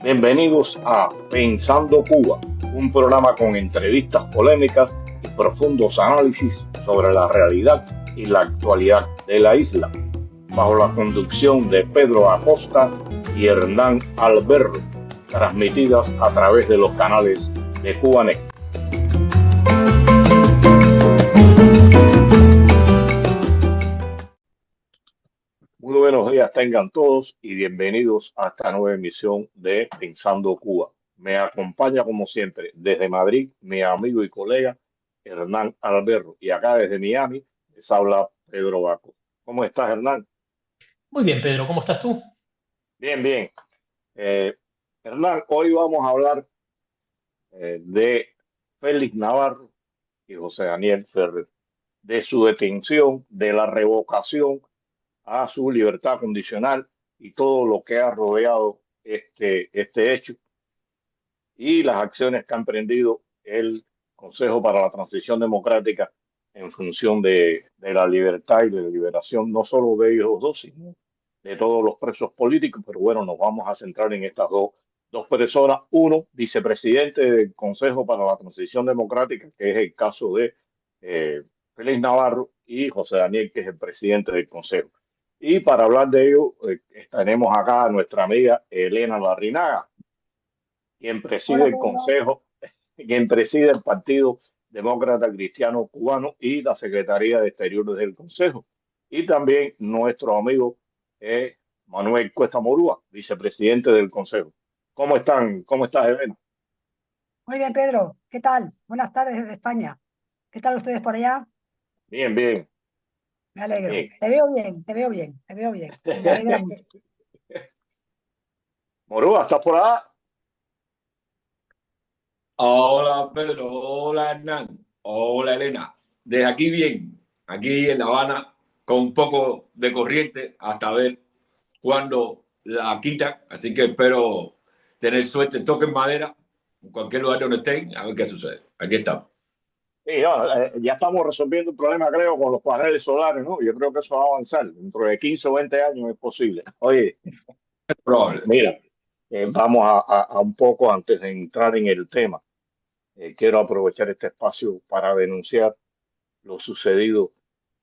Bienvenidos a Pensando Cuba, un programa con entrevistas polémicas y profundos análisis sobre la realidad y la actualidad de la isla, bajo la conducción de Pedro Acosta y Hernán Alberro, transmitidas a través de los canales de Cubanet. Muy buenos días tengan todos y bienvenidos a esta nueva emisión de Pensando Cuba. Me acompaña como siempre desde Madrid mi amigo y colega Hernán Alberro y acá desde Miami les habla Pedro Baco. ¿Cómo estás, Hernán? Muy bien, Pedro, ¿cómo estás tú? Bien, bien. Eh, Hernán, hoy vamos a hablar de Félix Navarro y José Daniel Ferrer, de su detención, de la revocación a su libertad condicional y todo lo que ha rodeado este hecho y las acciones que ha emprendido el Consejo para la Transición Democrática en función de la libertad y de la liberación, no solo de ellos dos, sino de todos los presos políticos. Pero bueno, nos vamos a centrar en estas dos personas. Uno, vicepresidente del Consejo para la Transición Democrática, que es el caso de eh, Félix Navarro, y José Daniel, que es el presidente del Consejo. Y para hablar de ello, tenemos acá a nuestra amiga Elena Larrinaga, quien preside Hola el Pedro. Consejo, quien preside el Partido Demócrata Cristiano Cubano y la Secretaría de Exteriores del Consejo. Y también nuestro amigo Manuel Cuesta Morúa, vicepresidente del Consejo. ¿Cómo están? ¿Cómo estás, Elena? Muy bien, Pedro. ¿Qué tal? Buenas tardes desde España. ¿Qué tal ustedes por allá? Bien, bien, Me alegro. bien. Te veo bien, te veo bien, te veo bien. Me alegra mucho. Morúa, ¿estás por allá? Hola Pedro, hola Hernán, hola Elena. Desde aquí bien, aquí en La Habana, con un poco de corriente hasta ver cuándo la quitan. Así que espero tener suerte, toquen madera, en cualquier lugar donde estén, a ver qué sucede. Aquí estamos. Sí, no, ya estamos resolviendo un problema, creo, con los paneles solares, ¿no? Yo creo que eso va a avanzar. Dentro de 15 o 20 años es posible. Oye, Es probable. mira, vamos a un poco antes de entrar en el tema. Quiero aprovechar este espacio para denunciar lo sucedido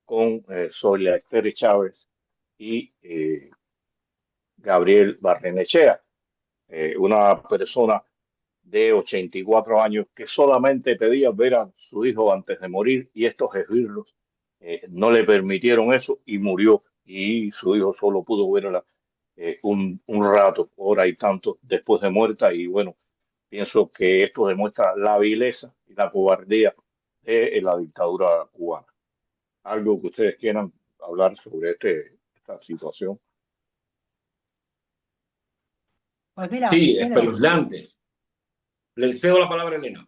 con Zoila Esther Chávez y Gabriel Barrenechea, una persona de 84 años que solamente pedía ver a su hijo antes de morir y estos esbirros no le permitieron eso y murió y su hijo solo pudo verla un rato, hora y tanto después de muerta y bueno, pienso que esto demuestra la vileza y la cobardía de la dictadura cubana. Algo que ustedes quieran hablar sobre esta situación. Pues mira, Sí, Pedro, espeluznante. Le cedo la palabra a Elena.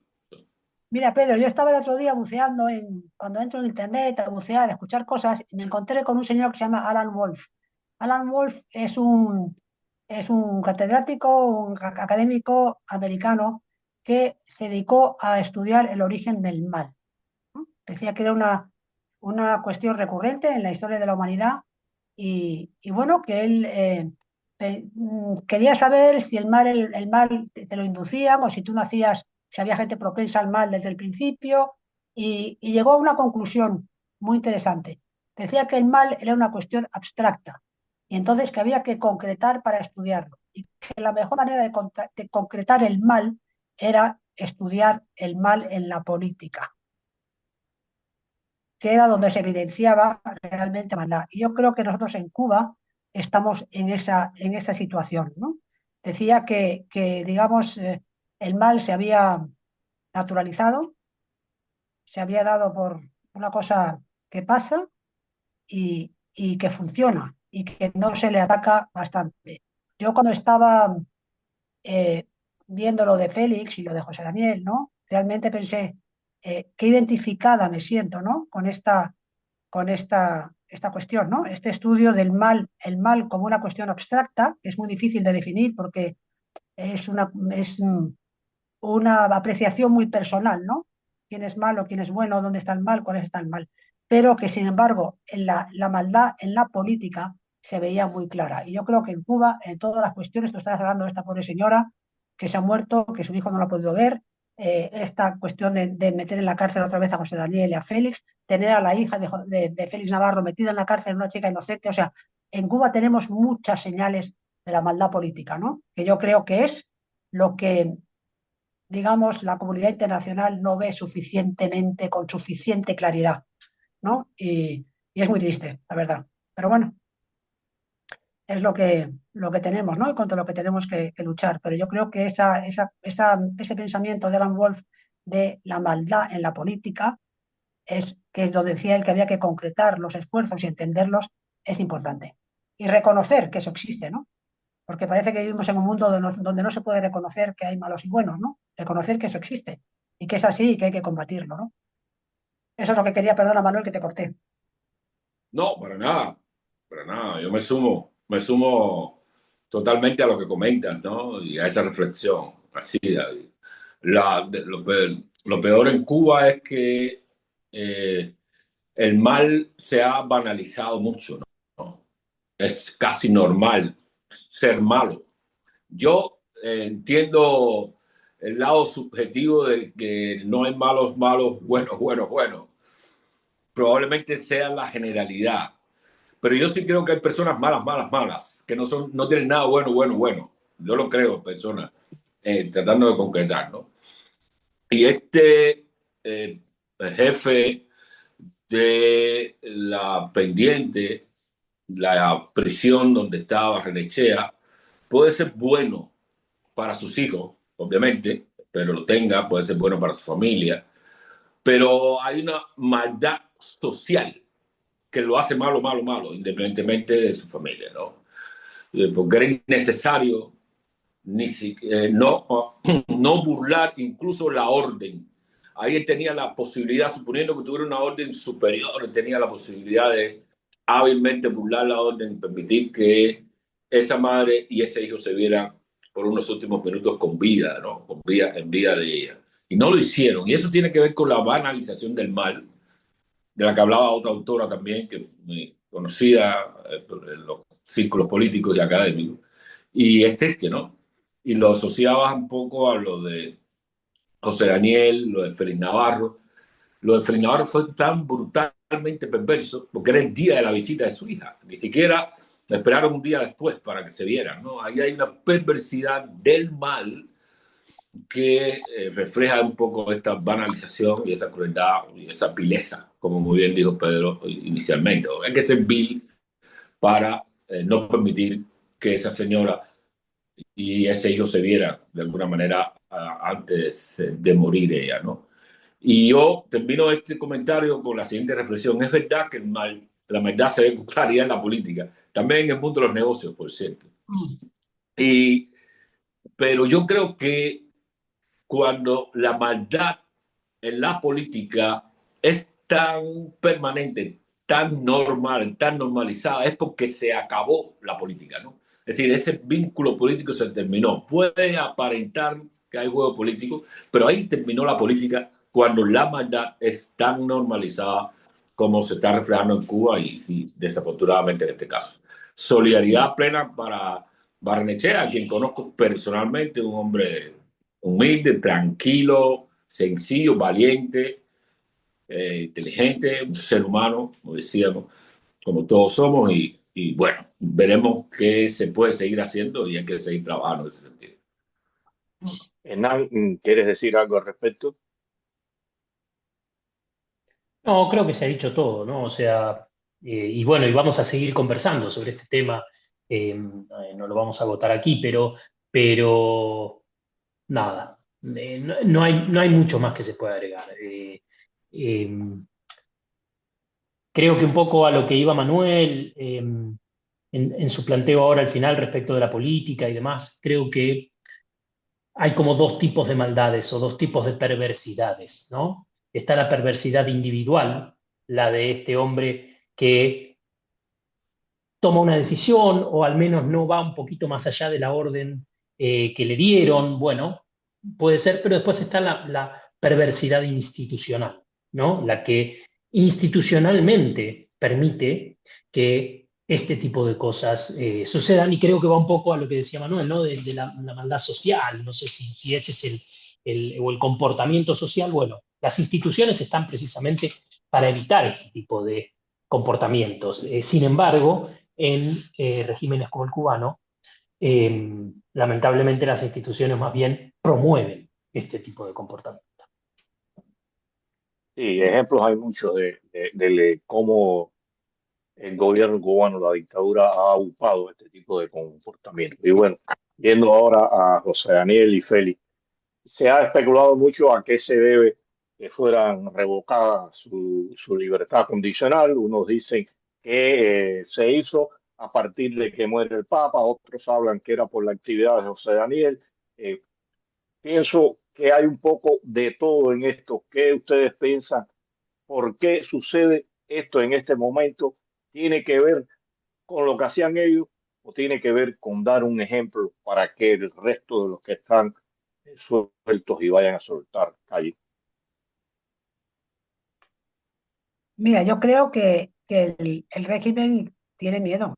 yo estaba el otro día buceando cuando entro en internet a bucear, a escuchar cosas, y me encontré con un señor que se llama Alan Wolf. Alan Wolf es un catedrático, académico americano que se dedicó a estudiar el origen del mal, ¿no? Decía que era una cuestión recurrente en la historia de la humanidad y bueno, que él quería saber si el mal te lo inducían o si tú nacías, si había gente propensa al mal desde el principio y llegó a una conclusión muy interesante. Decía que el mal era una cuestión abstracta y entonces que había que concretar para estudiarlo y que la mejor manera de concretar el mal era estudiar el mal en la política, que era donde se evidenciaba realmente maldad. Y yo creo que nosotros en Cuba estamos en esa situación, ¿no? Decía que digamos, el mal se había naturalizado, se había dado por una cosa que pasa y que funciona y que no se le ataca bastante. Yo cuando estaba eh, viendo lo de Félix y lo de José Daniel, ¿no? Realmente pensé, qué identificada me siento, ¿no? Con esta cuestión, ¿no? Este estudio del mal, el mal como una cuestión abstracta, que es muy difícil de definir porque es una apreciación muy personal, ¿no? ¿Quién es malo, quién es bueno, dónde está el mal, cuál está el mal? Pero que, sin embargo, en la maldad en la política se veía muy clara. Y yo creo que en Cuba, en todas las cuestiones, tú estás hablando de esta pobre señora, que se ha muerto, que su hijo no lo ha podido ver, esta cuestión de meter en la cárcel otra vez a José Daniel y a Félix, tener a la hija de Félix Navarro metida en la cárcel, una chica inocente. O sea, en Cuba tenemos muchas señales de la maldad política, ¿no? Que yo creo que es lo que, digamos, la comunidad internacional no ve suficientemente, con suficiente claridad, ¿no? Y es muy triste, la verdad. Pero bueno, es lo que tenemos, ¿no? Y contra lo que tenemos que luchar. Pero yo creo que ese pensamiento de Alan Wolf de la maldad en la política, que es donde decía él que había que concretar los esfuerzos y entenderlos, es importante. Y reconocer que eso existe, ¿no? Porque parece que vivimos en un mundo donde no se puede reconocer que hay malos y buenos, ¿no? Reconocer que eso existe y que es así y que hay que combatirlo, ¿no? Eso es lo que quería, perdona Manuel, que te corté. No, para nada, para nada. Yo me sumo totalmente a lo que comentas, ¿no? Y a esa reflexión. Así, lo peor en Cuba es que el mal se ha banalizado mucho, ¿no? Es casi normal ser malo. Yo entiendo el lado subjetivo de que no hay malos, malos, buenos, buenos, buenos. Probablemente sea la generalidad. Pero yo sí creo que hay personas malas, malas, malas, que no tienen nada bueno, bueno, bueno. Yo lo creo, personas, tratando de concretar, ¿no? Y jefe de la pendiente, la prisión donde estaba Renechea, puede ser bueno para sus hijos, obviamente, pero lo tenga, puede ser bueno para su familia, pero hay una maldad social que lo hace malo, malo, malo, independientemente de su familia, ¿no? Porque era innecesario no burlar incluso la orden. Ahí él tenía la posibilidad, suponiendo que tuviera una orden superior, tenía la posibilidad de hábilmente burlar la orden y permitir que esa madre y ese hijo se vieran por unos últimos minutos con vida, ¿no? Con vida, en vida de ella. Y no lo hicieron. Y eso tiene que ver con la banalización del mal, de la que hablaba otra autora también, que muy conocida en los círculos políticos y académicos. Y es triste, ¿no? Y lo asociaba un poco a lo de José Daniel, lo de Félix Navarro. Lo de Félix Navarro fue tan brutalmente perverso porque era el día de la visita de su hija. Ni siquiera esperaron un día después para que se vieran, ¿no? Ahí hay una perversidad del mal que refleja un poco esta banalización y esa crueldad y esa vileza, como muy bien dijo Pedro inicialmente. Hay que ser vil para no permitir que esa señora y ese hijo se vieran de alguna manera antes de morir ella, ¿no? Y yo termino este comentario con la siguiente reflexión. Es verdad que la maldad se ve con claridad en la política, también en el mundo de los negocios, por cierto. Pero yo creo que cuando la maldad en la política es tan permanente, tan normal, tan normalizada, es porque se acabó la política, ¿no? Es decir, ese vínculo político se terminó. Puede aparentar que hay juego político, pero ahí terminó la política cuando la maldad es tan normalizada como se está reflejando en Cuba y desafortunadamente en este caso. Solidaridad plena para Barnechea, a quien conozco personalmente, un hombre humilde, tranquilo, sencillo, valiente, inteligente, un ser humano, como decíamos, como todos somos, y bueno, veremos qué se puede seguir haciendo y hay que seguir trabajando en ese sentido. Hernán, ¿quieres decir algo al respecto? No, creo que se ha dicho todo, ¿no? O sea, y bueno, y vamos a seguir conversando sobre este tema. No lo vamos a agotar aquí, pero nada, no hay mucho más que se pueda agregar. Eh, Creo que un poco a lo que iba Manuel en su planteo ahora al final respecto de la política y demás, creo que hay como dos tipos de maldades o dos tipos de perversidades, ¿no? Está la perversidad individual, la de este hombre que toma una decisión o al menos no va un poquito más allá de la orden que le dieron, bueno, puede ser, pero después está la perversidad institucional, ¿no? La que institucionalmente permite que este tipo de cosas sucedan, y creo que va un poco a lo que decía Manuel, ¿no? De la maldad social. No sé si ese es o el comportamiento social. Bueno, las instituciones están precisamente para evitar este tipo de comportamientos. Sin embargo, en regímenes como el cubano, lamentablemente las instituciones más bien promueven este tipo de comportamiento. Sí, ejemplos hay muchos de cómo el gobierno cubano, la dictadura, ha ocupado este tipo de comportamiento. Y bueno, yendo ahora a José Daniel y Félix, se ha especulado mucho a qué se debe que fueran revocadas su libertad condicional. Unos dicen que se hizo a partir de que muere el Papa, otros hablan que era por la actividad de José Daniel. Eh, Pienso que hay un poco de todo en esto. ¿Qué ustedes piensan? ¿Por qué sucede esto en este momento? ¿Tiene que ver con lo que hacían ellos o tiene que ver con dar un ejemplo para que el resto de los que están sueltos y vayan a soltar calle? Mira, yo creo que el régimen tiene miedo.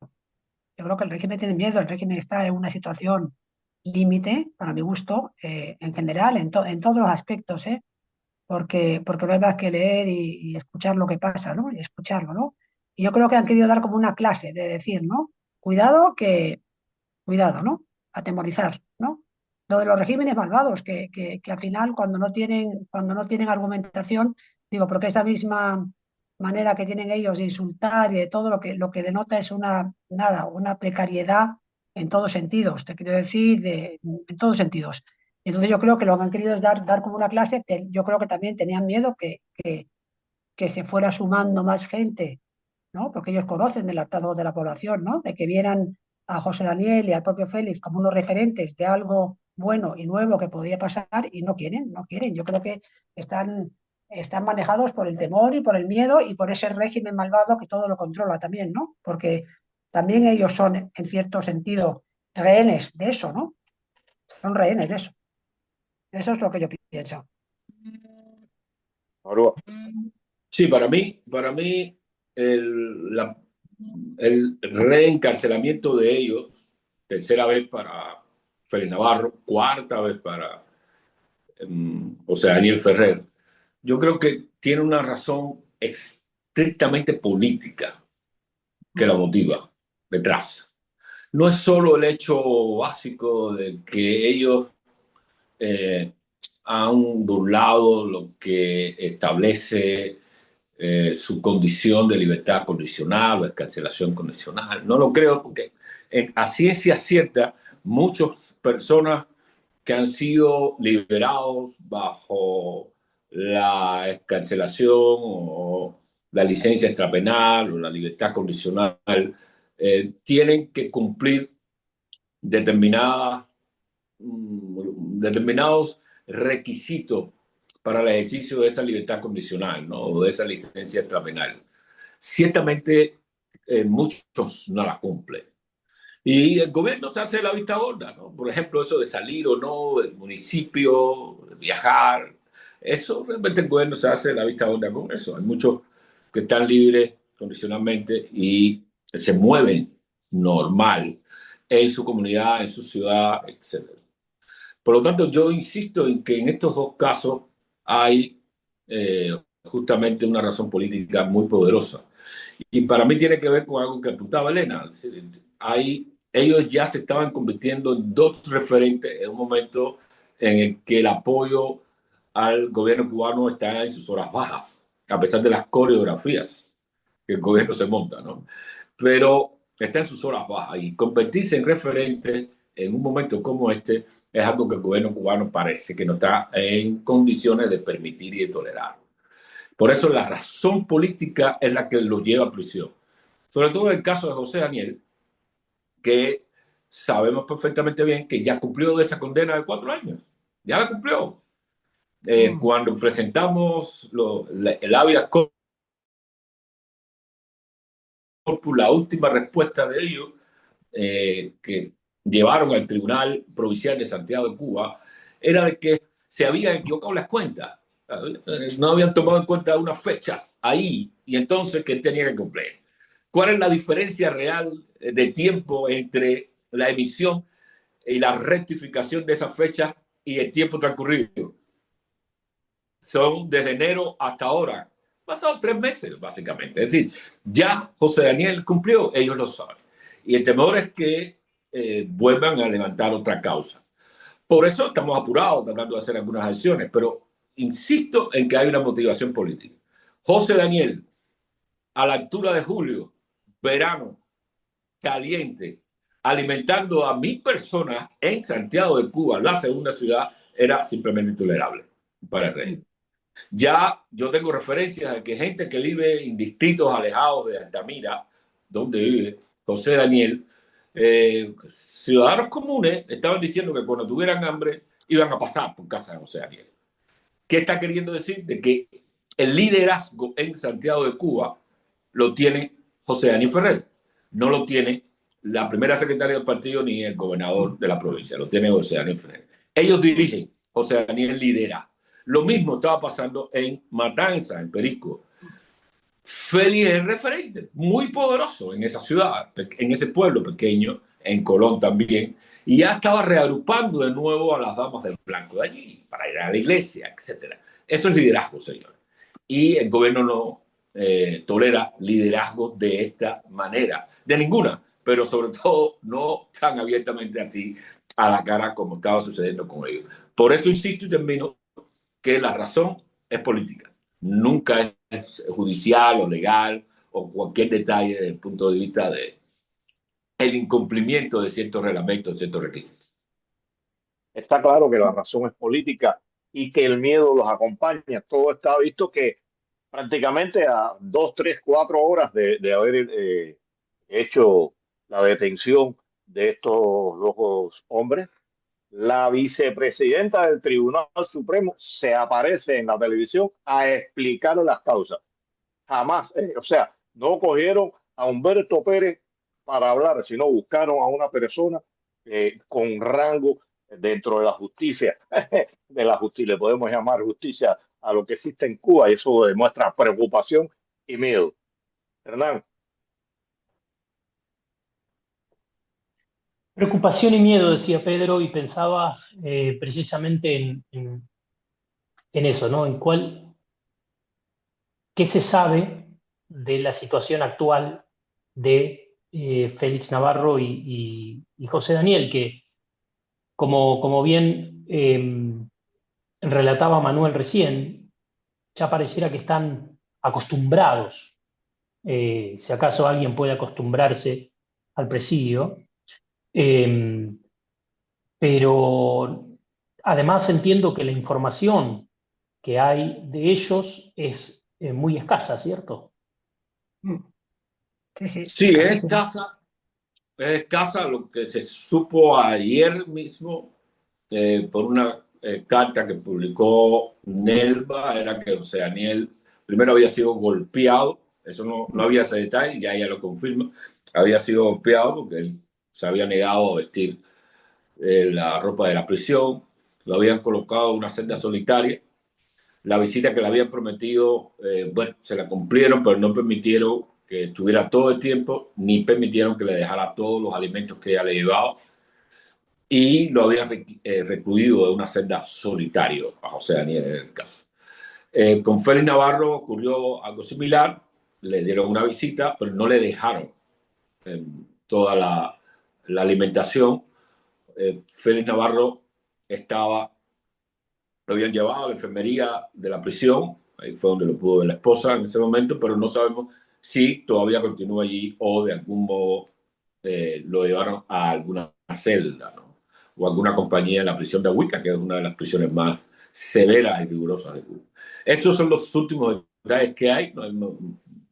Yo creo que el régimen tiene miedo. El régimen está en una situación límite, para mi gusto, en general, en todos los aspectos, ¿eh? Porque no hay más que leer y escuchar lo que pasa, ¿no? Y escucharlo, ¿no? Y yo creo que han querido dar como una clase de decir, ¿no? Cuidado, ¿no? Atemorizar, ¿no? Lo de los regímenes malvados, que al final cuando no tienen argumentación, digo, porque esa misma manera que tienen ellos de insultar y de todo lo que denota es una precariedad en todos sentidos, te quiero decir, en todos sentidos. Y entonces yo creo que lo que han querido es dar como una clase, que yo creo que también tenían miedo que se fuera sumando más gente, ¿no? Porque ellos conocen el hartazgo de la población, ¿no? De que vieran a José Daniel y al propio Félix como unos referentes de algo bueno y nuevo que podía pasar y no quieren. Yo creo que están, están manejados por el temor y por el miedo y por ese régimen malvado que todo lo controla también, ¿no? Porque también ellos son, en cierto sentido, rehenes de eso, ¿no? Son rehenes de eso. Eso es lo que yo pienso. Ahora, Sí, para mí el reencarcelamiento de ellos, tercera vez para Félix Navarro, cuarta vez para José Daniel Ferrer, yo creo que tiene una razón estrictamente política que la motiva detrás. No es solo el hecho básico de que ellos eh, han burlado lo que establece su condición de libertad condicional o escarcelación condicional. No lo creo porque a ciencia cierta muchas personas que han sido liberados bajo la escarcelación o la licencia extrapenal o la libertad condicional tienen que cumplir determinadas determinados requisitos para el ejercicio de esa libertad condicional, ¿no? O de esa licencia extrapenal. Ciertamente, muchos no la cumplen. Y el gobierno se hace la vista gorda, ¿no? Por ejemplo, eso de salir o no del municipio, de viajar, eso realmente el gobierno se hace la vista gorda con eso. Hay muchos que están libres condicionalmente y se mueven normal en su comunidad, en su ciudad, etc. Por lo tanto, yo insisto en que en estos dos casos hay justamente una razón política muy poderosa. Y para mí tiene que ver con algo que apuntaba Elena. Es decir, ellos ya se estaban convirtiendo en dos referentes en un momento en el que el apoyo al gobierno cubano está en sus horas bajas, a pesar de las coreografías que el gobierno se monta, ¿no? Pero está en sus horas bajas y convertirse en referente en un momento como este es algo que el gobierno cubano parece que no está en condiciones de permitir y de tolerar. Por eso la razón política es la que lo lleva a prisión. Sobre todo en el caso de José Daniel, que sabemos perfectamente bien que ya cumplió de esa condena de 4 años. Ya la cumplió. Cuando presentamos el habeas corpus, la última respuesta de ellos, que llevaron al Tribunal Provincial de Santiago de Cuba, era de que se habían equivocado las cuentas. No habían tomado en cuenta unas fechas ahí y entonces que él tenía que cumplir. ¿Cuál es la diferencia real de tiempo entre la emisión y la rectificación de esa fecha y el tiempo transcurrido? Son desde enero hasta ahora. Pasados 3 meses, básicamente. Es decir, ya José Daniel cumplió, ellos lo saben. Y el temor es que vuelvan a levantar otra causa. Por eso estamos apurados tratando de hacer algunas acciones, pero insisto en que hay una motivación política. José Daniel, a la altura de julio, verano, caliente, alimentando a 1.000 personas en Santiago de Cuba, la segunda ciudad, era simplemente intolerable para el rey. Ya yo tengo referencias de que gente que vive en distritos alejados de Altamira, donde vive José Daniel, ciudadanos comunes estaban diciendo que cuando tuvieran hambre iban a pasar por casa de José Daniel. ¿Qué está queriendo decir? De que el liderazgo en Santiago de Cuba lo tiene José Daniel Ferrer, no lo tiene la primera secretaria del partido ni el gobernador de la provincia, lo tiene José Daniel Ferrer. Ellos dirigen, José Daniel lidera. Lo mismo estaba pasando en Matanzas, en Perico. Félix es el referente, muy poderoso en esa ciudad, en ese pueblo pequeño, en Colón también, y ya estaba reagrupando de nuevo a las damas del blanco de allí para ir a la iglesia, etc. Eso es liderazgo, señor. Y el gobierno no tolera liderazgos de esta manera, de ninguna, pero sobre todo no tan abiertamente así a la cara como estaba sucediendo con ellos. Por eso insisto y termino que la razón es política, nunca es judicial o legal o cualquier detalle desde el punto de vista de el incumplimiento de ciertos reglamentos, de ciertos requisitos. Está claro que la razón es política y que el miedo los acompaña. Todo está visto que prácticamente a 2, 3, 4 horas de haber hecho la detención de estos dos hombres, la vicepresidenta del Tribunal Supremo se aparece en la televisión a explicar las causas. Jamás, o sea, no cogieron a Humberto Pérez para hablar, sino buscaron a una persona con rango dentro de la justicia, le podemos llamar justicia a lo que existe en Cuba, y eso demuestra preocupación y miedo. Hernán. Preocupación y miedo, decía Pedro, y pensaba precisamente en eso, ¿no? ¿Qué se sabe de la situación actual de Félix Navarro y José Daniel, que como bien relataba Manuel recién, ya pareciera que están acostumbrados, si acaso alguien puede acostumbrarse al presidio, pero además entiendo que la información que hay de ellos es muy escasa, ¿cierto? Sí, sí. Sí, es escasa lo que se supo ayer mismo por una carta que publicó Nelva, era que José Daniel primero había sido golpeado, eso no había ese detalle, ya ella lo confirma, había sido golpeado porque él se había negado a vestir la ropa de la prisión, lo habían colocado en una celda solitaria, la visita que le habían prometido, bueno, se la cumplieron, pero no permitieron que estuviera todo el tiempo, ni permitieron que le dejara todos los alimentos que ella le llevaba, y lo habían recluido en una celda solitario a José Daniel en el caso. Con Félix Navarro ocurrió algo similar, le dieron una visita, pero no le dejaron toda la alimentación. Félix Navarro lo habían llevado a la enfermería de la prisión, ahí fue donde lo pudo ver la esposa en ese momento, pero no sabemos si todavía continúa allí o de algún modo lo llevaron a alguna celda, ¿no? O alguna compañía en la prisión de Huica, que es una de las prisiones más severas y rigurosas de Cuba. Esos son los últimos detalles que hay, no hay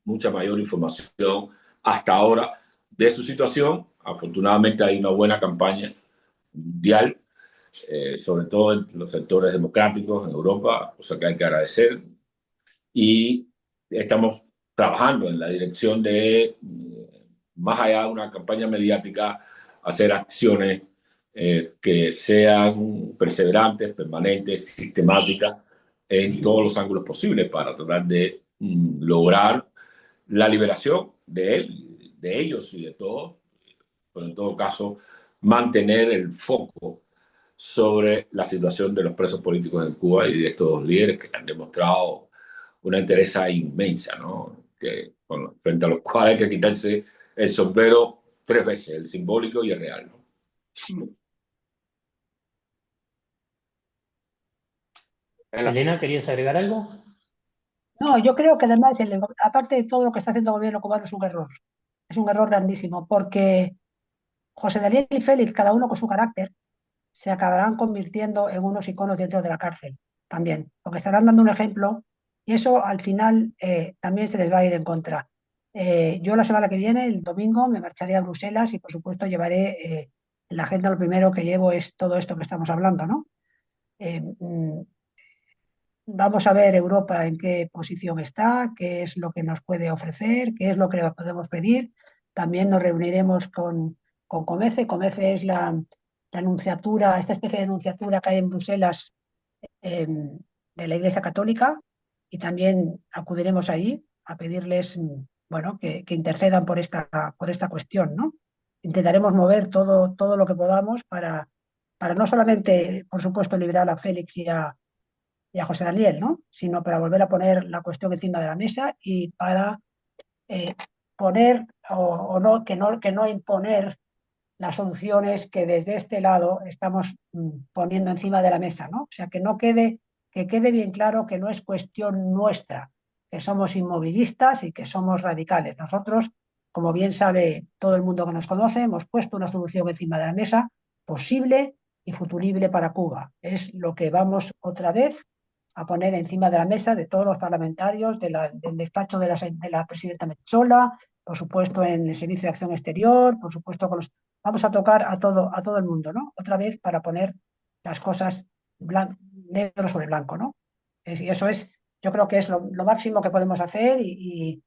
mucha mayor información hasta ahora de su situación. Afortunadamente hay una buena campaña mundial, sobre todo en los sectores democráticos en Europa, cosa que hay que agradecer. Y estamos trabajando en la dirección de, más allá de una campaña mediática, hacer acciones que sean perseverantes, permanentes, sistemáticas en todos los ángulos posibles para tratar de lograr la liberación de él, de ellos y de todos, pero en todo caso mantener el foco sobre la situación de los presos políticos en Cuba y de estos dos líderes que han demostrado una entereza inmensa, ¿no? Frente a los cuales hay que quitarse el sombrero 3 veces, el simbólico y el real, ¿no? Elena, ¿querías agregar algo? No, yo creo que además, aparte de todo lo que está haciendo el gobierno cubano, es un error. Es un error grandísimo, porque José Daniel y Félix, cada uno con su carácter, se acabarán convirtiendo en unos iconos dentro de la cárcel también, porque estarán dando un ejemplo y eso al final también se les va a ir en contra. Yo la semana que viene, el domingo, me marcharé a Bruselas y por supuesto llevaré en la agenda, lo primero que llevo es todo esto que estamos hablando, ¿no? Vamos a ver Europa en qué posición está, qué es lo que nos puede ofrecer, qué es lo que podemos pedir. También nos reuniremos con COMECE. COMECE es la anunciatura, esta especie de anunciatura que hay en Bruselas de la Iglesia Católica, y también acudiremos ahí a pedirles bueno, que intercedan por esta cuestión, ¿no? Intentaremos mover todo lo que podamos para no solamente, por supuesto, liberar a Félix y a José Daniel, ¿no? Sino para volver a poner la cuestión encima de la mesa y para eh, poner o no, que no imponer las soluciones que desde este lado estamos poniendo encima de la mesa, ¿no? O sea, que quede bien claro que no es cuestión nuestra, que somos inmovilistas y que somos radicales. Nosotros, como bien sabe todo el mundo que nos conoce, hemos puesto una solución encima de la mesa posible y futurible para Cuba. Es lo que vamos otra vez a poner encima de la mesa de todos los parlamentarios, del despacho de la presidenta Metsola, por supuesto en el Servicio de Acción Exterior, por supuesto con los... Vamos a tocar a todo el mundo, ¿no? Otra vez para poner las cosas negro sobre blanco, ¿no? Y eso es, yo creo que es lo máximo que podemos hacer y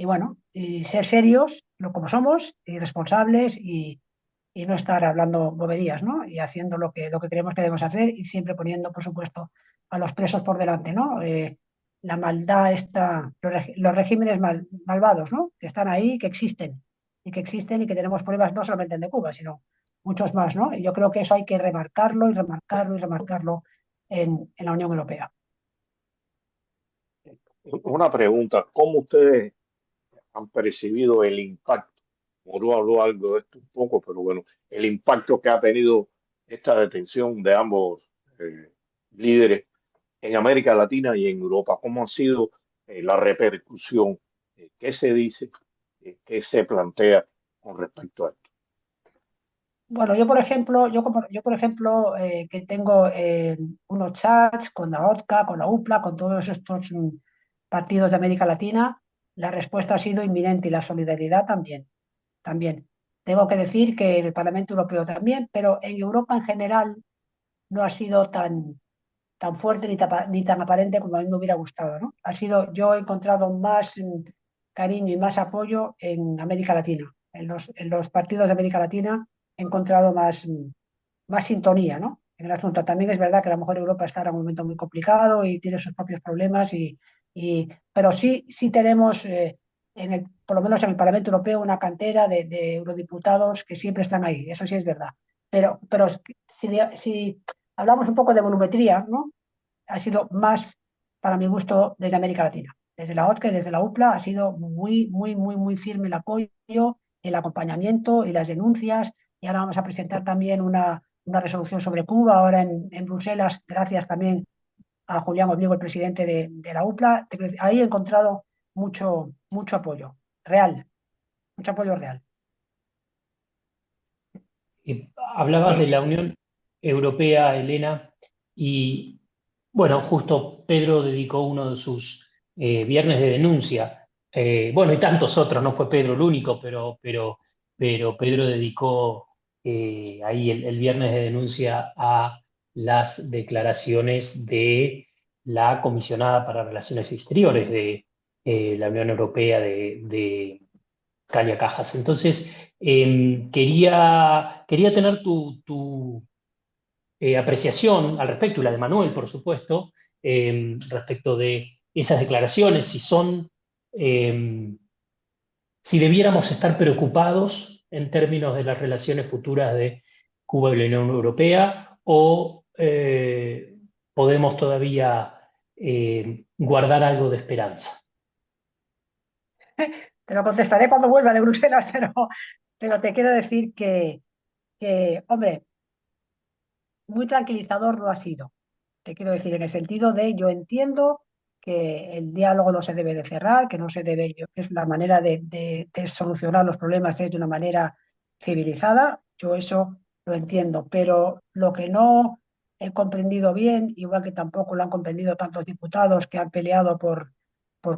bueno, y ser serios, como somos, y responsables y no estar hablando boberías, ¿no? Y haciendo lo que creemos que debemos hacer y siempre poniendo, por supuesto, a los presos por delante, ¿no? La maldad está, los regímenes malvados, ¿no? Que están ahí, que existen y que tenemos pruebas no solamente el de Cuba, sino muchos más, ¿no? Y yo creo que eso hay que remarcarlo y remarcarlo y remarcarlo en la Unión Europea. Una pregunta, ¿cómo ustedes han percibido el impacto? Moro habló algo de esto un poco, pero bueno, el impacto que ha tenido esta detención de ambos líderes en América Latina y en Europa. ¿Cómo ha sido la repercusión? ¿Qué se dice? ¿Qué se plantea con respecto a esto? Bueno, yo por ejemplo, que tengo unos chats con la OTCA, con la UPLA, con todos estos partidos de América Latina, la respuesta ha sido inminente y la solidaridad también, también. Tengo que decir que el Parlamento Europeo también, pero en Europa en general no ha sido tan fuerte ni tan aparente como a mí me hubiera gustado, ¿no? Yo he encontrado más cariño y más apoyo en América Latina. En los partidos de América Latina he encontrado más sintonía, ¿no? En el asunto. También es verdad que a lo mejor Europa está en un momento muy complicado y tiene sus propios problemas, pero sí tenemos, por lo menos en el Parlamento Europeo, una cantera de eurodiputados que siempre están ahí, eso sí es verdad. Pero si hablamos un poco de volumetría, ¿no? Ha sido más, para mi gusto, desde América Latina. Desde la OTCA y desde la UPLA ha sido muy firme el apoyo, el acompañamiento y las denuncias. Y ahora vamos a presentar también una resolución sobre Cuba, ahora en Bruselas, gracias también a Julián Obligo, el presidente de la UPLA. Ahí he encontrado mucho apoyo real, mucho apoyo real. Hablabas de la Unión Europea, Elena, y bueno, justo Pedro dedicó uno de sus viernes de denuncia. Bueno, y tantos otros, no fue Pedro el único, pero Pedro dedicó ahí el viernes de denuncia a las declaraciones de la comisionada para Relaciones Exteriores de la Unión Europea de Calia Cajas. Entonces, quería tener tu apreciación al respecto, y la de Manuel, por supuesto, respecto de esas declaraciones, si son si debiéramos estar preocupados en términos de las relaciones futuras de Cuba y la Unión Europea o podemos todavía guardar algo de esperanza. Te lo contestaré cuando vuelva de Bruselas, pero te quiero decir hombre, muy tranquilizador no ha sido. Te quiero decir, en el sentido de yo entiendo que el diálogo no se debe de cerrar, que no se debe, es la manera de solucionar los problemas es de una manera civilizada, yo eso lo entiendo, pero lo que no he comprendido bien, igual que tampoco lo han comprendido tantos diputados que han peleado por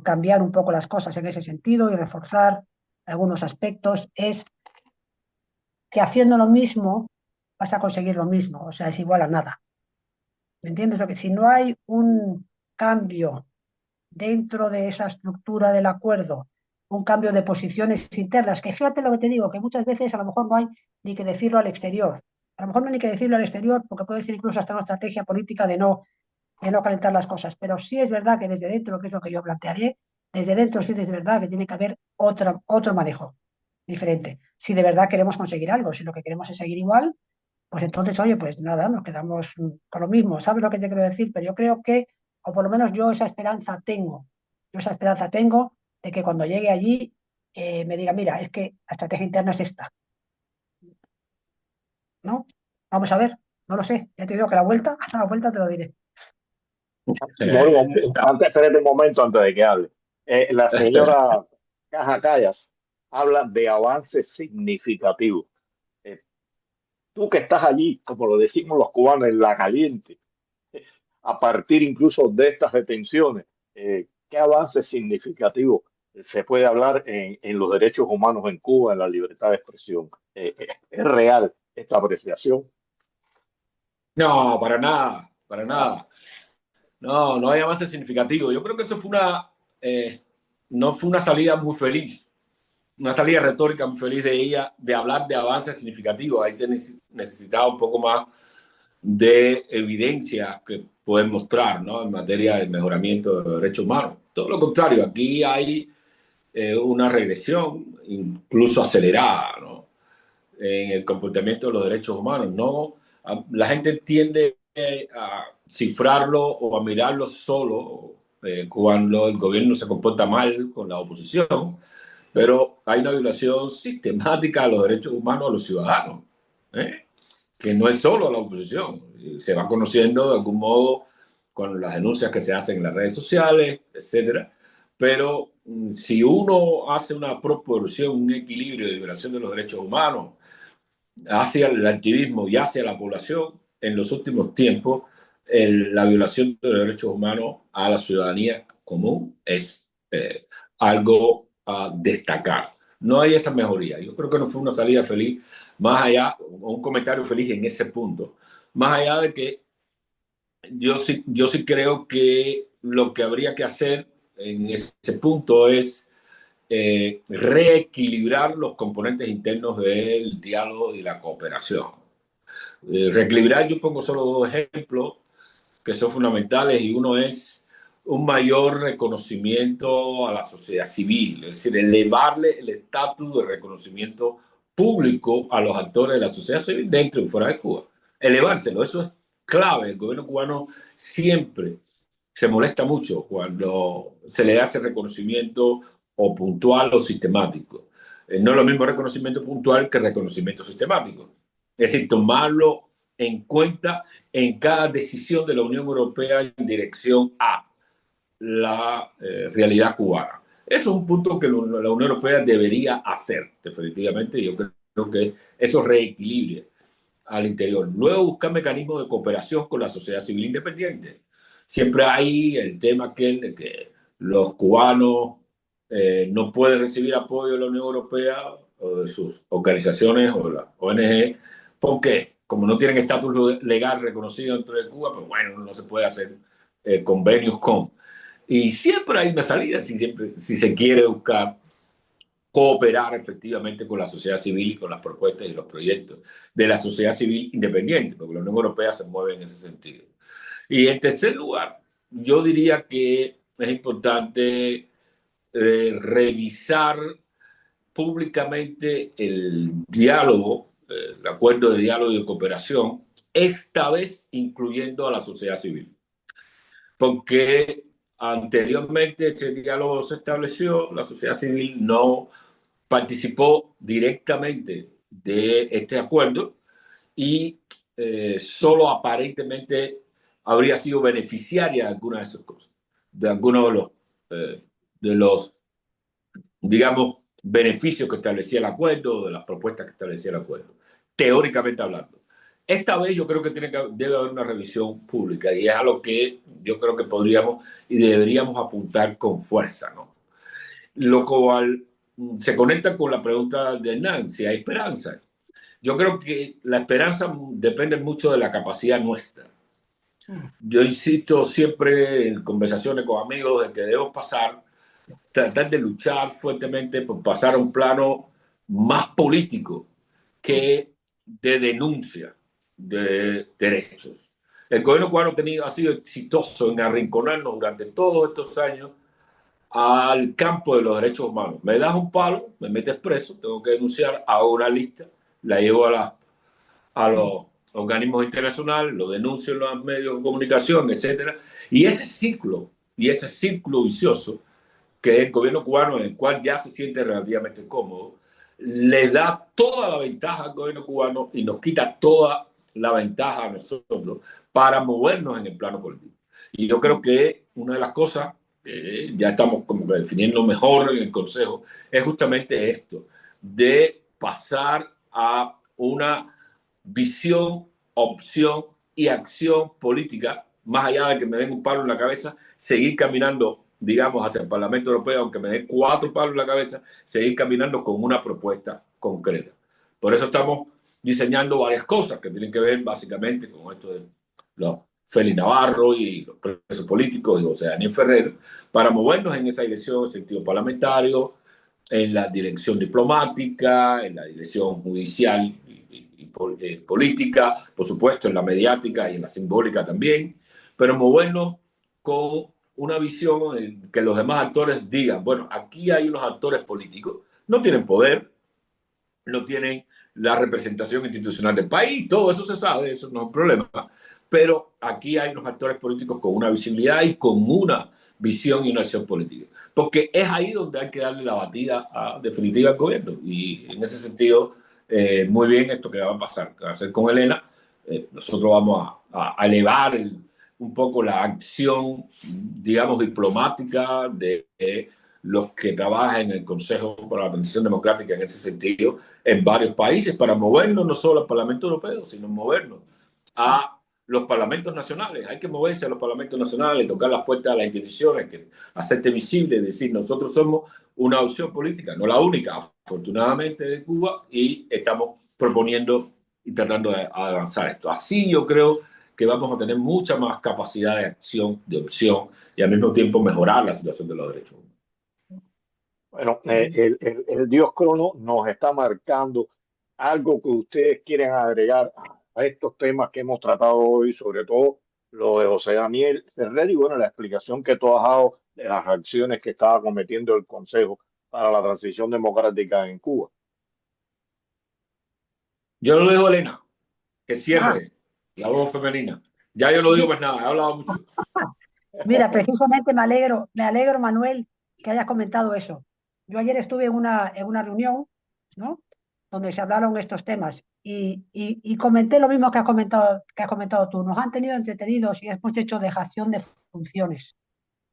cambiar un poco las cosas en ese sentido y reforzar algunos aspectos, es que haciendo lo mismo vas a conseguir lo mismo, o sea, es igual a nada. ¿Me entiendes? Lo que si no hay un cambio dentro de esa estructura del acuerdo, un cambio de posiciones internas, que fíjate lo que te digo, que muchas veces a lo mejor no hay ni que decirlo al exterior. A lo mejor no hay ni que decirlo al exterior porque puede ser incluso hasta una estrategia política de no calentar las cosas. Pero sí es verdad que desde dentro, que es lo que yo plantearé, desde dentro sí es verdad que tiene que haber otro manejo diferente. Si de verdad queremos conseguir algo, si lo que queremos es seguir igual, pues entonces, oye, pues nada, nos quedamos con lo mismo. ¿Sabes lo que te quiero decir? Pero yo creo que, o por lo menos yo esa esperanza tengo de que cuando llegue allí me diga, mira, es que la estrategia interna es esta, ¿no? Vamos a ver, no lo sé. Ya te digo que a la vuelta te lo diré. Bueno, antes, espérate un momento antes de que hable. La señora Caja Callas habla de avances significativos. Eh, Tú que estás allí, como lo decimos los cubanos, en la caliente, a partir incluso de estas detenciones, ¿qué avances significativos se puede hablar en los derechos humanos en Cuba, en la libertad de expresión? ¿Es real esta apreciación? No, para nada, para nada. No, no hay avance significativo. Yo creo que eso fue no fue una salida muy feliz, una salida retórica muy feliz de ella de hablar de avances significativos. Ahí necesitaba un poco más de evidencia que pueden mostrar, ¿no? En materia de mejoramiento de los derechos humanos. Todo lo contrario, aquí hay una regresión, incluso acelerada, ¿no? En el comportamiento de los derechos humanos. No, la gente tiende a cifrarlo o a mirarlo solo cuando el gobierno se comporta mal con la oposición, pero hay una violación sistemática de los derechos humanos a los ciudadanos, ¿eh? Que no es solo a la oposición. Se va conociendo de algún modo con las denuncias que se hacen en las redes sociales, etcétera. Pero si uno hace una proporción, un equilibrio de violación de los derechos humanos hacia el activismo y hacia la población, en los últimos tiempos, la violación de los derechos humanos a la ciudadanía común es algo a destacar. No hay esa mejoría. Yo creo que no fue una salida feliz, más allá, o un comentario feliz en ese punto, más allá de que yo sí creo que lo que habría que hacer en ese punto es reequilibrar los componentes internos del diálogo y la cooperación. Reequilibrar, yo pongo solo dos ejemplos que son fundamentales y uno es un mayor reconocimiento a la sociedad civil, es decir, elevarle el estatus de reconocimiento público a los actores de la sociedad civil dentro y fuera de Cuba. Elevárselo, eso es clave. El gobierno cubano siempre se molesta mucho cuando se le hace reconocimiento o puntual o sistemático. No es lo mismo reconocimiento puntual que reconocimiento sistemático. Es decir, tomarlo en cuenta en cada decisión de la Unión Europea en dirección a la realidad cubana. Eso es un punto que la Unión Europea debería hacer, definitivamente. Yo creo que eso reequilibra al interior. Luego, buscar mecanismos de cooperación con la sociedad civil independiente. Siempre hay el tema aquel de que los cubanos no pueden recibir apoyo de la Unión Europea o de sus organizaciones o de la ONG. ¿Por qué? Como no tienen estatus legal reconocido dentro de Cuba, pues bueno, no se puede hacer convenios con. Y siempre hay una salida si se quiere buscar cooperar efectivamente con la sociedad civil y con las propuestas y los proyectos de la sociedad civil independiente, porque la Unión Europea se mueve en ese sentido. Y en tercer lugar, yo diría que es importante revisar públicamente el diálogo, el acuerdo de diálogo y de cooperación, esta vez incluyendo a la sociedad civil. Porque anteriormente ese diálogo se estableció, la sociedad civil no participó directamente de este acuerdo y solo aparentemente habría sido beneficiaria de algunas de esas cosas, de algunos de los, digamos, beneficios que establecía el acuerdo, de las propuestas que establecía el acuerdo, teóricamente hablando. Esta vez yo creo que debe haber una revisión pública y es a lo que yo creo que podríamos y deberíamos apuntar con fuerza, ¿no? Lo cual se conecta con la pregunta de Hernán, si hay esperanza. Yo creo que la esperanza depende mucho de la capacidad nuestra. Yo insisto siempre en conversaciones con amigos de que debemos tratar de luchar fuertemente por pasar a un plano más político que de denuncia de derechos. El gobierno cubano ha sido exitoso en arrinconarnos durante todos estos años al campo de los derechos humanos. Me das un palo, me metes preso, tengo que denunciar, hago una lista, la llevo a los organismos internacionales, lo denuncio en los medios de comunicación, etcétera. Y ese ciclo vicioso que el gobierno cubano, en el cual ya se siente relativamente cómodo, le da toda la ventaja al gobierno cubano y nos quita toda la ventaja a nosotros para movernos en el plano político. Y yo creo que una de las cosas que ya estamos como que definiendo mejor en el Consejo es justamente esto, de pasar a una visión, opción y acción política, más allá de que me den un palo en la cabeza, seguir caminando, digamos, hacia el Parlamento Europeo, aunque me den 4 palos en la cabeza, seguir caminando con una propuesta concreta. Por eso estamos diseñando varias cosas que tienen que ver básicamente con esto de los Félix Navarro y los presos políticos y José Daniel Ferrer, para movernos en esa dirección, en sentido parlamentario, en la dirección diplomática, en la dirección judicial y política, por supuesto en la mediática y en la simbólica también, pero movernos con una visión en que los demás actores digan, bueno, aquí hay unos actores políticos, no tienen poder, no tienen la representación institucional del país, todo eso se sabe, eso no es un problema, pero aquí hay unos actores políticos con una visibilidad y con una visión y una acción política, porque es ahí donde hay que darle la batida definitiva al gobierno, y en ese sentido, muy bien esto que va a pasar, que va a hacer con Elena. Nosotros vamos a elevar un poco la acción, digamos, diplomática de los que trabajan en el Consejo para la Transición Democrática en ese sentido, en varios países, para movernos no solo al Parlamento Europeo, sino movernos a los parlamentos nacionales. Hay que moverse a los parlamentos nacionales, tocar las puertas a las instituciones, hacerte visible, decir, nosotros somos una opción política, no la única, afortunadamente, de Cuba, y estamos proponiendo y tratando de avanzar esto. Así yo creo que vamos a tener mucha más capacidad de acción, de opción, y al mismo tiempo mejorar la situación de los derechos humanos. Bueno, el Dios Crono nos está marcando algo que ustedes quieren agregar a estos temas que hemos tratado hoy, sobre todo lo de José Daniel Ferrer y bueno, la explicación que tú has dado de las acciones que estaba cometiendo el Consejo para la Transición Democrática en Cuba. Yo lo dejo a Elena, que cierre la voz femenina. Ya yo no digo más nada, he hablado mucho. Mira, precisamente me alegro, Manuel, que hayas comentado eso. Yo ayer estuve en una reunión, ¿no?, donde se hablaron estos temas y comenté lo mismo que has comentado tú. Nos han tenido entretenidos y hemos hecho dejación de funciones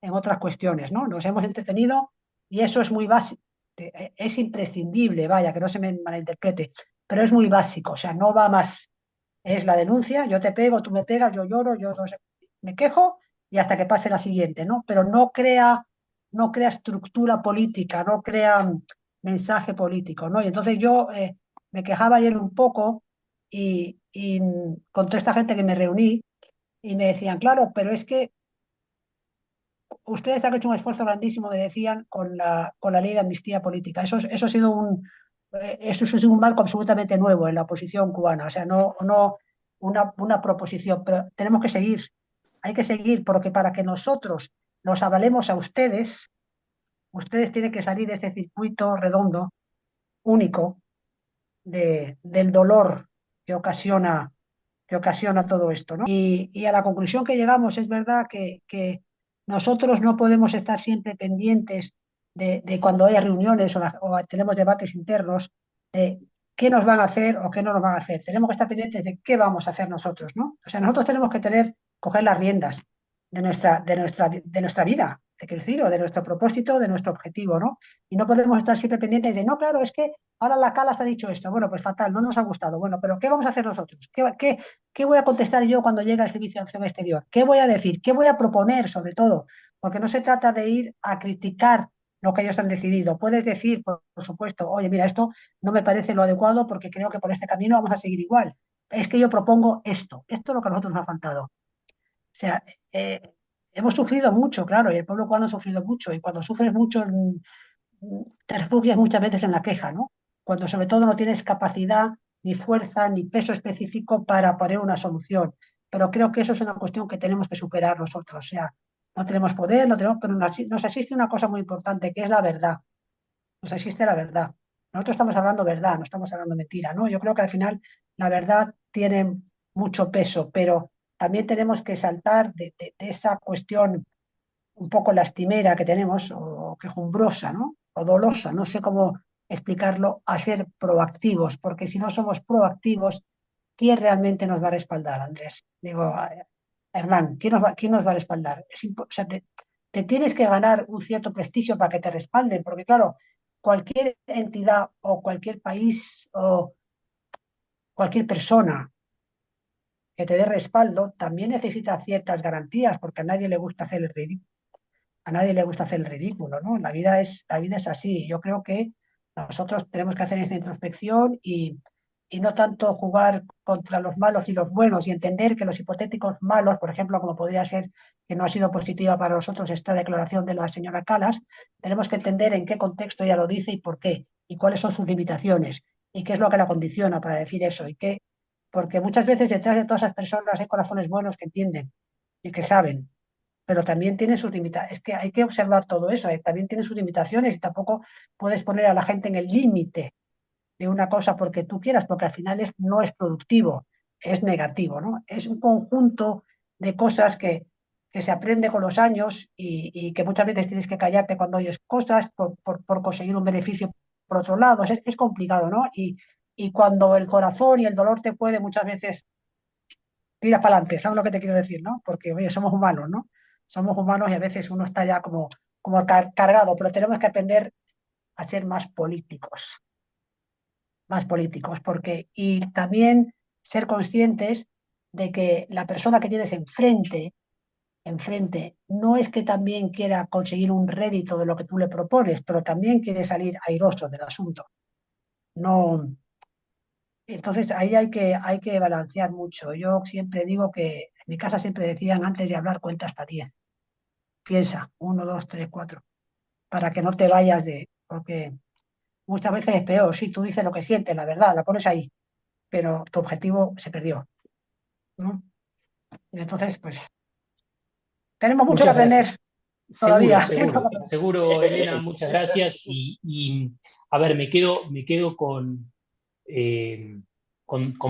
en otras cuestiones, ¿no? Nos hemos entretenido y eso es muy básico, es imprescindible, vaya, que no se me malinterprete, pero es muy básico, o sea, no va más. Es la denuncia, yo te pego, tú me pegas, yo lloro, yo no sé, me quejo y hasta que pase la siguiente, ¿no? Pero no crea estructura política, no crea mensaje político, ¿no? Y entonces yo me quejaba ayer un poco y con toda esta gente que me reuní y me decían, claro, pero es que ustedes han hecho un esfuerzo grandísimo, me decían, con la ley de amnistía política. Eso ha sido un marco absolutamente nuevo en la oposición cubana, o sea, no una proposición, pero tenemos que seguir, hay que seguir, porque para que nosotros nos avalemos a ustedes tienen que salir de ese circuito redondo único del dolor que ocasiona todo esto, ¿no? Y a la conclusión que llegamos es verdad que nosotros no podemos estar siempre pendientes de cuando haya reuniones o tenemos debates internos de qué nos van a hacer o qué no nos van a hacer. Tenemos que estar pendientes de qué vamos a hacer nosotros, ¿no? O sea, nosotros tenemos que coger las riendas de nuestra vida, te quiero decir, o de nuestro propósito, de nuestro objetivo, ¿no? Y no podemos estar siempre pendientes de, no, claro, es que ahora la Calas ha dicho esto, bueno, pues fatal, no nos ha gustado, bueno, pero ¿qué vamos a hacer nosotros? ¿Qué voy a contestar yo cuando llegue al Servicio de Acción Exterior? ¿Qué voy a decir? ¿Qué voy a proponer, sobre todo? Porque no se trata de ir a criticar lo que ellos han decidido. Puedes decir, por supuesto, oye, mira, esto no me parece lo adecuado porque creo que por este camino vamos a seguir igual. Es que yo propongo esto. Esto es lo que a nosotros nos ha faltado. O sea, eh, hemos sufrido mucho, claro, y el pueblo cubano ha sufrido mucho. Y cuando sufres mucho, te refugias muchas veces en la queja, ¿no? Cuando sobre todo no tienes capacidad, ni fuerza, ni peso específico para poner una solución. Pero creo que eso es una cuestión que tenemos que superar nosotros. O sea, no tenemos poder, no tenemos, pero nos existe una cosa muy importante, que es la verdad. Nos existe la verdad. Nosotros estamos hablando verdad, no estamos hablando mentira, ¿no? Yo creo que al final la verdad tiene mucho peso, pero también tenemos que saltar de esa cuestión un poco lastimera que tenemos, o quejumbrosa, ¿no? O dolosa, no sé cómo explicarlo, a ser proactivos, porque si no somos proactivos, ¿quién realmente nos va a respaldar, Andrés? Digo, Hernán, quién nos va a respaldar? O sea, te tienes que ganar un cierto prestigio para que te respalden, porque claro, cualquier entidad o cualquier país o cualquier persona que te dé respaldo también necesita ciertas garantías, porque a nadie le gusta hacer el ridículo. A nadie le gusta hacer el ridículo, ¿no? La vida es así. Yo creo que nosotros tenemos que hacer esta introspección y no tanto jugar contra los malos y los buenos y entender que los hipotéticos malos, por ejemplo, como podría ser que no ha sido positiva para nosotros esta declaración de la señora Calas, tenemos que entender en qué contexto ella lo dice y por qué, y cuáles son sus limitaciones, y qué es lo que la condiciona para decir eso, porque muchas veces detrás de todas esas personas hay corazones buenos que entienden y que saben, pero también tiene sus limitaciones. Es que hay que observar todo eso, también tiene sus limitaciones y tampoco puedes poner a la gente en el límite de una cosa porque tú quieras, porque al final no es productivo, es negativo, ¿no? Es un conjunto de cosas que se aprende con los años y que muchas veces tienes que callarte cuando oyes cosas por conseguir un beneficio por otro lado. Es complicado, ¿no? Y cuando el corazón y el dolor te puede muchas veces tiras para adelante, ¿sabes lo que te quiero decir, no? Porque, oye, somos humanos, ¿no? Somos humanos y a veces uno está ya como cargado, pero tenemos que aprender a ser más políticos, porque, y también ser conscientes de que la persona que tienes enfrente, no es que también quiera conseguir un rédito de lo que tú le propones, pero también quiere salir airoso del asunto. No, entonces ahí hay que balancear mucho. Yo siempre digo que en mi casa siempre decían antes de hablar cuenta hasta 10. Piensa, 1, 2, 3, 4, para que no te vayas porque muchas veces es peor. Sí, tú dices lo que sientes, la verdad, la pones ahí, pero tu objetivo se perdió, ¿no? Y entonces, pues, tenemos mucho que Muchas gracias. aprender Seguro, todavía. seguro, Elena, muchas gracias. A ver, me quedo con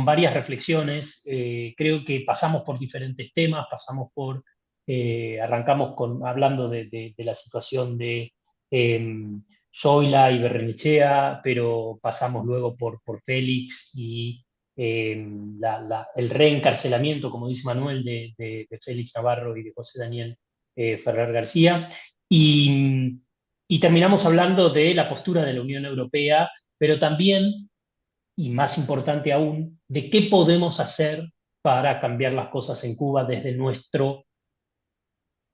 varias reflexiones. Creo que pasamos por diferentes temas, arrancamos hablando de la situación de Zoila y Berrenechea, pero pasamos luego por Félix y el reencarcelamiento, como dice Manuel, de Félix Navarro y de José Daniel Ferrer García. Y terminamos hablando de la postura de la Unión Europea, pero también, y más importante aún, de qué podemos hacer para cambiar las cosas en Cuba desde nuestro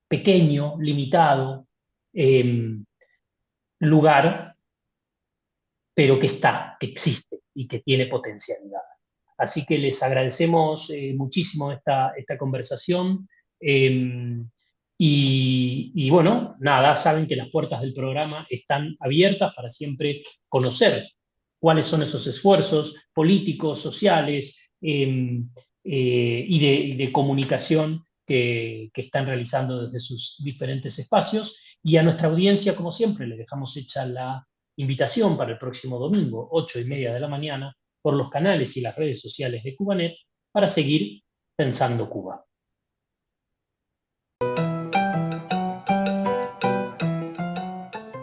pequeño, limitado lugar, pero que existe y que tiene potencialidad. Así que les agradecemos muchísimo esta conversación. Y bueno, nada, saben que las puertas del programa están abiertas para siempre conocer cuáles son esos esfuerzos políticos, sociales y de comunicación que están realizando desde sus diferentes espacios. Y a nuestra audiencia, como siempre, le dejamos hecha la invitación para el próximo domingo, 8:30 de la mañana, por los canales y las redes sociales de Cubanet, para seguir pensando Cuba.